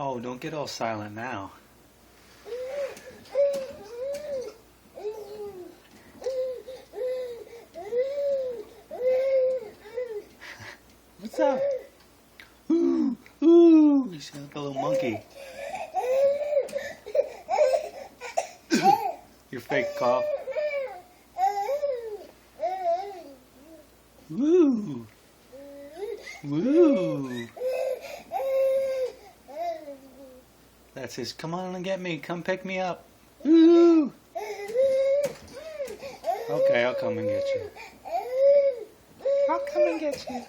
Oh, don't get all silent now. What's up? Ooh, ooh, you sound like a little monkey. Your fake cough. Woo! Woo! That's his, come on and get me, come pick me up. Woo! Okay, I'll come and get you. I'll come and get you.